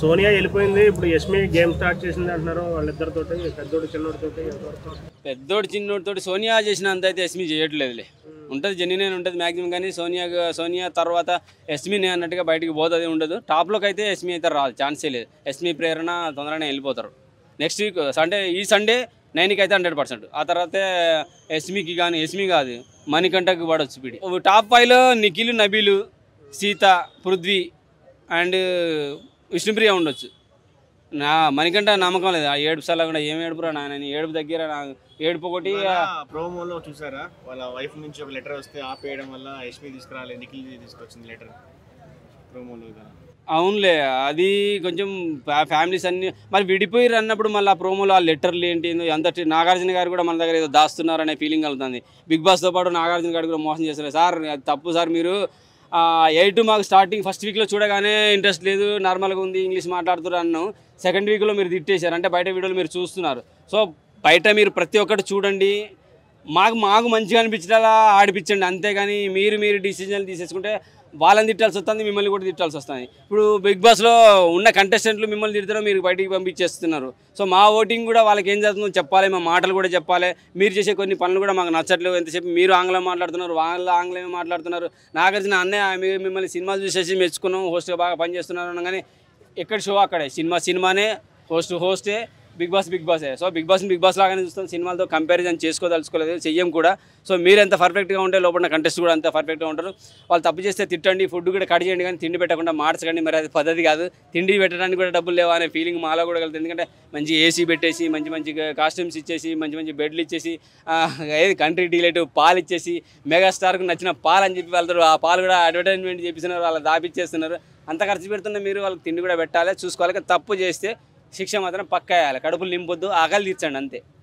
సోనియా వెళ్ళిపోయింది. ఇప్పుడు Yashmi game start చేసింది అంటున్నారు వాళ్ళిద్దరితోటి, పెద్దోడు చిన్నోడితోటి. పెద్దోడు చిన్నోడితోటి సోనియా చేసినంత అయితే ఎస్మి చేయట్లేదులే. ఉంటుంది జెన్యున్ ఉంటుంది మ్యాక్సిమం, కానీ సోనియా తర్వాత ఎస్మిని అన్నట్టుగా బయటికి పోతుంది ఉండదు. టాప్లోకి అయితే ఎస్మి అయితే రాదు, ఛాన్సే లేదు. ఎస్మి ప్రేరణ తొందరగానే వెళ్ళిపోతారు. నెక్స్ట్ వీక్ ఈ సండే 9కి అయితే 100%. ఆ తర్వాత ఎస్మికి కానీ ఎస్మి కాదు మణికంఠకు పడవచ్చు పిడి. టాప్ 5లో నిఖిల్, నబీలు, సీత, పృథ్వీ అండ్ విష్ణుప్రియ ఉండొచ్చు. మణికంఠ నమ్మకం లేదు. ఆ ఏడుపు సార్లు కూడా ఏం ఏడుపురా నాయన, ఏడుపు దగ్గర ఏడుపు ఒకటి. ప్రోమోలో చూసారా వాళ్ళ వైఫ్ నుంచి ఒక లెటర్ వస్తే ఆపేయడం వల్ల యష్మి తీసుకురాలేదు, నిఖిల్ తీసుకొచ్చింది లెటర్ ప్రోమోలో. అవునులే, అది కొంచెం ఫ్యామిలీస్ అన్ని మరి విడిపోయి అన్నప్పుడు మళ్ళీ ఆ ప్రోమోలో ఆ లెటర్లు ఏంటి అంత. నాగార్జున గారు కూడా మన దగ్గర ఏదో దాస్తున్నారు అనే ఫీలింగ్ కలుగుతుంది. బిగ్ బాస్తో పాటు నాగార్జున గారు కూడా మోసం చేస్తారు. సార్ అది తప్పు సార్, మీరు 8 మాకు స్టార్టింగ్ ఫస్ట్ వీక్లో చూడగానే ఇంట్రెస్ట్ లేదు, నార్మల్గా ఉంది, ఇంగ్లీష్ మాట్లాడుతున్నారు అన్నాను. సెకండ్ వీక్లో మీరు తిట్టేశారు అంటే బయట వీడియోలు మీరు చూస్తున్నారు. సో బయట మీరు ప్రతి ఒక్కటి చూడండి, మాకు మంచిగా అనిపించేలా ఆడిపించండి, అంతేగాని మీరు డిసిజన్లు తీసేసుకుంటే వాళ్ళని తిట్టాల్సి వస్తుంది, మిమ్మల్ని కూడా తిట్టాల్సి వస్తుంది. ఇప్పుడు బిగ్ బాస్లో ఉన్న కంటెస్టెంట్లు మిమ్మల్ని తిడతారో మీరు బయటికి పంపించేస్తున్నారు. సో మా ఓటింగ్ కూడా వాళ్ళకి ఏం జరుగుతుందో చెప్పాలి, మా మాటలు కూడా చెప్పాలి. మీరు చేసే కొన్ని పనులు కూడా మాకు నచ్చట్లేవు. ఎంతసేపు మీరు ఆంగ్లం మాట్లాడుతున్నారు, వాళ్ళు ఆంగ్లమే మాట్లాడుతున్నారు. నాగార్జున అన్నయ్య మిమ్మల్ని సినిమాలు చూసేసి మెచ్చుకున్నాం, హోస్ట్గా బాగా పనిచేస్తున్నారు కానీ ఎక్కడ షో అక్కడే, సినిమానే, హోస్టే, బిగ్ బాసే. సో బిగ్ బాస్ లాగానే చూస్తాం, సినిమాలతో కంపారిజన్ చేసుకోదలుచుకోలేదు, చెయ్యం కూడా. సో మీరు ఎంత పర్ఫెక్ట్గా ఉంటే లోపల కంటెస్ట్ కూడా అంత పర్ఫెక్ట్గా ఉంటారు. వాళ్ళు తప్పు చేస్తే తిట్టండి, ఫుడ్ కూడా కట్ చేయండి, కానీ తిండి పెట్టకుండా మార్చకండి. మరి అది పద్ధతి కాదు. తిండి పెట్టడానికి కూడా డబ్బులు లేవా అనే ఫీలింగ్ మాలో కూడా కలుగుతుంది. ఎందుకంటే మంచి ఏసీ పెట్టేసి, మంచి కాస్ట్యూమ్స్ ఇచ్చేసి, మంచి బెడ్లు ఇచ్చేసి, ఏది కంట్రీ డిలైట్ పాలు ఇచ్చేసి, మెగాస్టార్కు నచ్చిన పాలు అని చెప్పి వెళ్తారు. ఆ పాలు కూడా అడ్వర్టైజ్మెంట్ చేపిస్తున్నారు, వాళ్ళు దాపిచ్చేస్తున్నారు. అంత ఖర్చు పెడుతున్న మీరు వాళ్ళకి తిండి కూడా పెట్టాలి, చూసుకోవాలి. తప్పు చేస్తే శిక్ష మాత్రం పక్కా వేయాలి. కడుపులు నింపొద్దు, ఆకలి తీర్చండి అంతే.